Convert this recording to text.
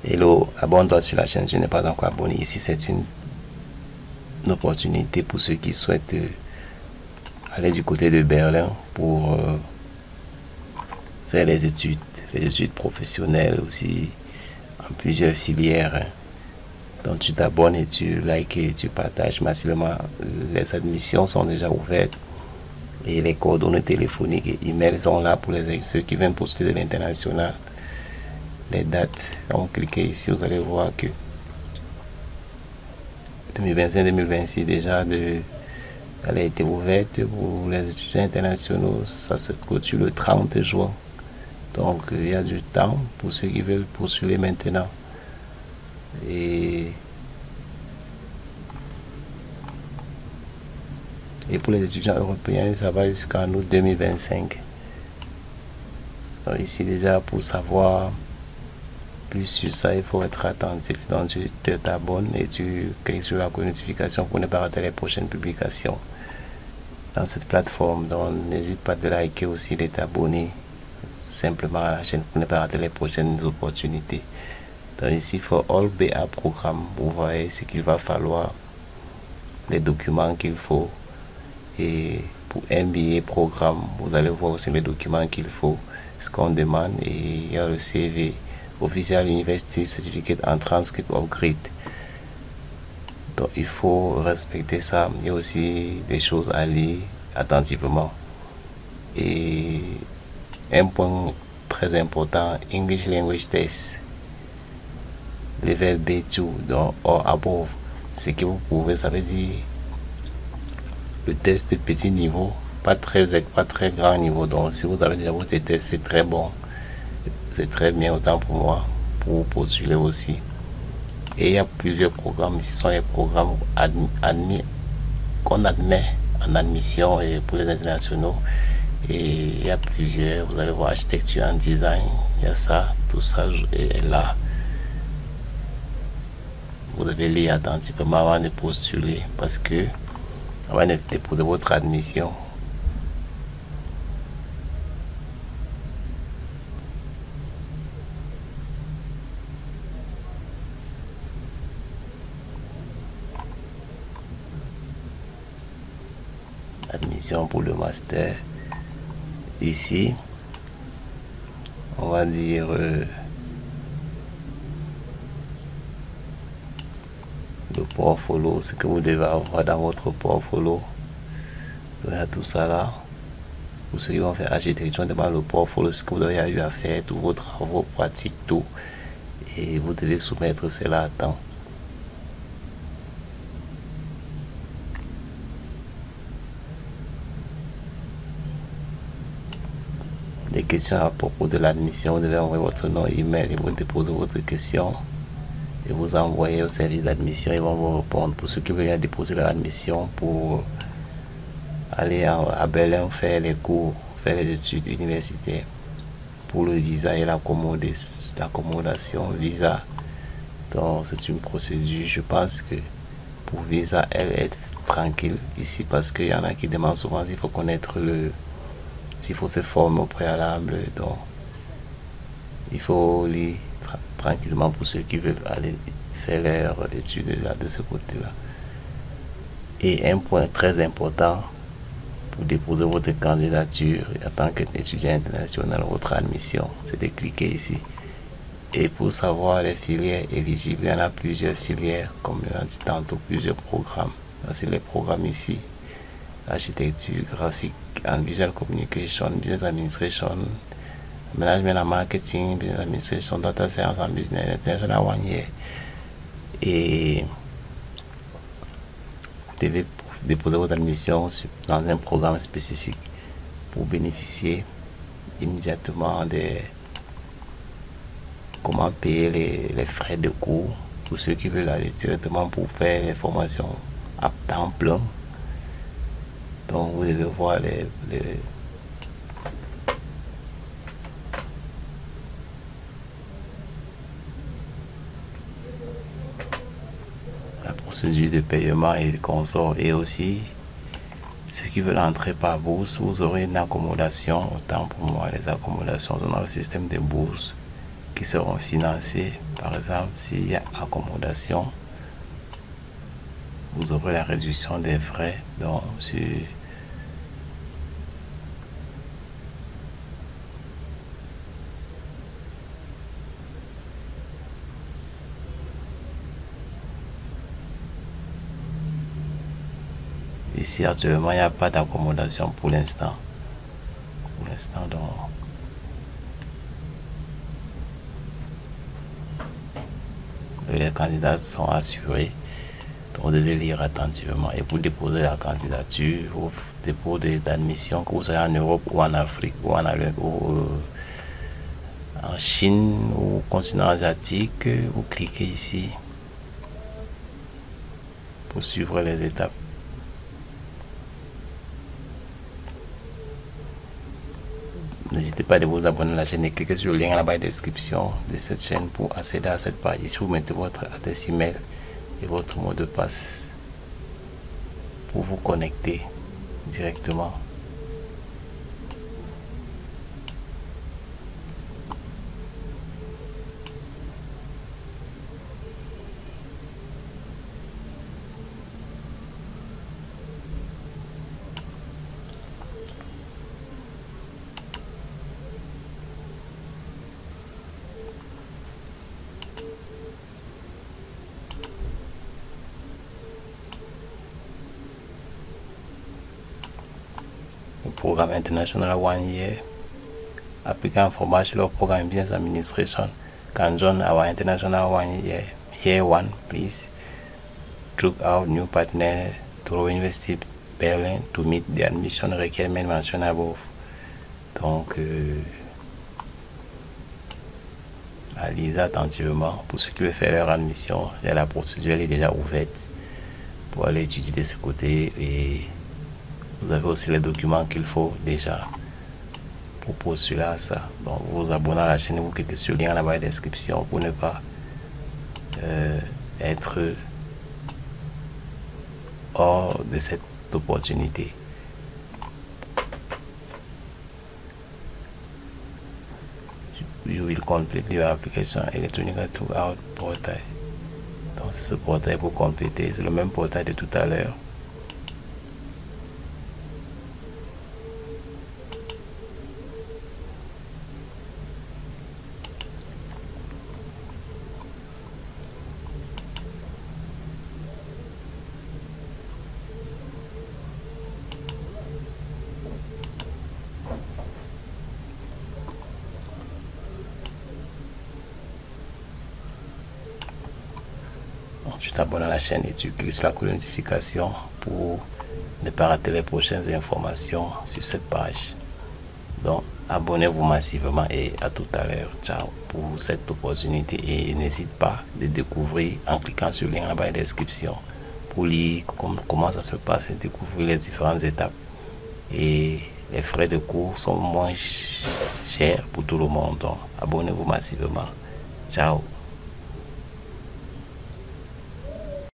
Hello, abonne-toi sur la chaîne, je n'ai pas encore abonné. Ici, c'est une opportunité pour ceux qui souhaitent aller du côté de Berlin pour faire les études professionnelles aussi en plusieurs filières. Donc tu t'abonnes et tu likes et tu partages massivement. Les admissions sont déjà ouvertes et les coordonnées téléphoniques et emails sont là pour ceux qui viennent postuler de l'international. Les dates, donc cliquez ici, vous allez voir que 2025-2026 déjà elle a été ouverte pour les étudiants internationaux. Ça se clôture le 30 juin. Donc il y a du temps pour ceux qui veulent poursuivre maintenant. Et pour les étudiants européens, ça va jusqu'en août 2025. Donc ici déjà, pour savoir plus sur ça, il faut être attentif. Donc tu t'abonnes et tu cliques sur la notification pour ne pas rater les prochaines publications dans cette plateforme. Donc n'hésite pas de liker aussi, de t'abonner simplement à la chaîne pour ne pas rater les prochaines opportunités. Donc ici, for all BA programme, vous voyez ce qu'il va falloir, les documents qu'il faut. Et pour MBA programme, vous allez voir aussi les documents qu'il faut, ce qu'on demande. Et il y a le CV, Official University Certificate and Transcript of Grade. Donc il faut respecter ça. Il y a aussi des choses à lire attentivement. Et un point très important, English Language Test, level B2, donc or above. Ce que vous pouvez, ça veut dire le test de petit niveau, pas très grand niveau. Donc si vous avez déjà votre test, c'est très bon, c'est très bien, autant pour moi, pour postuler aussi. Et il y a plusieurs programmes. Ici sont les programmes qu'on admet en admission et pour les internationaux. Et il y a plusieurs, vous allez voir, architecture en design, il y a ça, tout ça est là. Vous devez lire attentivement avant de postuler, parce que avant de déposer votre admission, admission pour le master. Ici, on va dire le portfolio, ce que vous devez avoir dans votre portfolio. Il y a tout ça là. Pour ceux qui vont faire architecture, demande le portfolio, ce que vous avez eu à faire, tous vos travaux pratiques, tout. Et vous devez soumettre cela à temps. Des questions à propos de l'admission, vous devez envoyer votre nom, email, et vous déposez votre question et vous envoyez au service d'admission, ils vont vous répondre. Pour ceux qui veulent déposer leur admission pour aller à Berlin faire les cours, faire les études universitaires, pour le visa et l'accommodation visa. Donc c'est une procédure, je pense que pour visa, elle est tranquille ici, parce qu'il y en a qui demandent souvent s'il faut connaître s'il faut se former au préalable. Donc il faut lire tranquillement pour ceux qui veulent aller faire leur étude de ce côté là. Et un point très important pour déposer votre candidature en tant qu'étudiant international, votre admission, c'est de cliquer ici. Et pour savoir les filières éligibles, il y en a plusieurs filières, comme on a dit tantôt, plusieurs programmes. C'est les programmes ici: architecture, graphique, and visual communication, business administration, management and marketing, business administration, data science and business, international one year. Et vous devez déposer votre admission dans un programme spécifique pour bénéficier immédiatement de comment payer les frais de cours pour ceux qui veulent aller directement pour faire les formations à temps plein. Donc vous devez voir la procédure de paiement et le consort. Et aussi ceux qui veulent entrer par bourse, vous aurez une accommodation. Autant pour moi, les accommodations, on a le système de bourse qui seront financés. Par exemple, s'il y a accommodation, vous aurez la réduction des frais. Donc, ici actuellement il n'y a pas d'accommodation pour l'instant. Donc les candidats sont assurés. Donc vous devez lire attentivement. Et pour déposer la candidature, vos dépôts d'admission, que vous soyez en Europe ou en Afrique ou en Chine ou au continent asiatique, vous cliquez ici pour suivre les étapes. N'hésitez pas à vous abonner à la chaîne et cliquez sur le lien en bas de la description de cette chaîne pour accéder à cette page. Ici, vous mettez votre adresse email et votre mot de passe pour vous connecter directement. Le programme International One Year. Applicant for Bachelor Program in Business Administration can join our International One Year One, please. Look out new partner to University Berlin to meet the admission requirement mentioned above. Donc, lisez attentivement. Pour ceux qui veulent faire leur admission, la procédure est déjà ouverte pour aller étudier de ce côté et vous avez aussi les documents qu'il faut déjà pour postuler à ça. Donc vous vous abonnez à la chaîne et vous cliquez sur le lien en bas de la description pour ne pas être hors de cette opportunité. You will complete your application electronically throughout portail. Donc c'est ce portail pour compléter, c'est le même portail de tout à l'heure. Tu t'abonnes à la chaîne et tu cliques sur la cloche de notification pour ne pas rater les prochaines informations sur cette page. Donc abonnez-vous massivement et à tout à l'heure. Ciao pour cette opportunité et n'hésite pas de découvrir en cliquant sur le lien en bas de la description pour lire comment ça se passe et découvrir les différentes étapes. Et les frais de cours sont moins chers pour tout le monde. Donc abonnez-vous massivement. Ciao.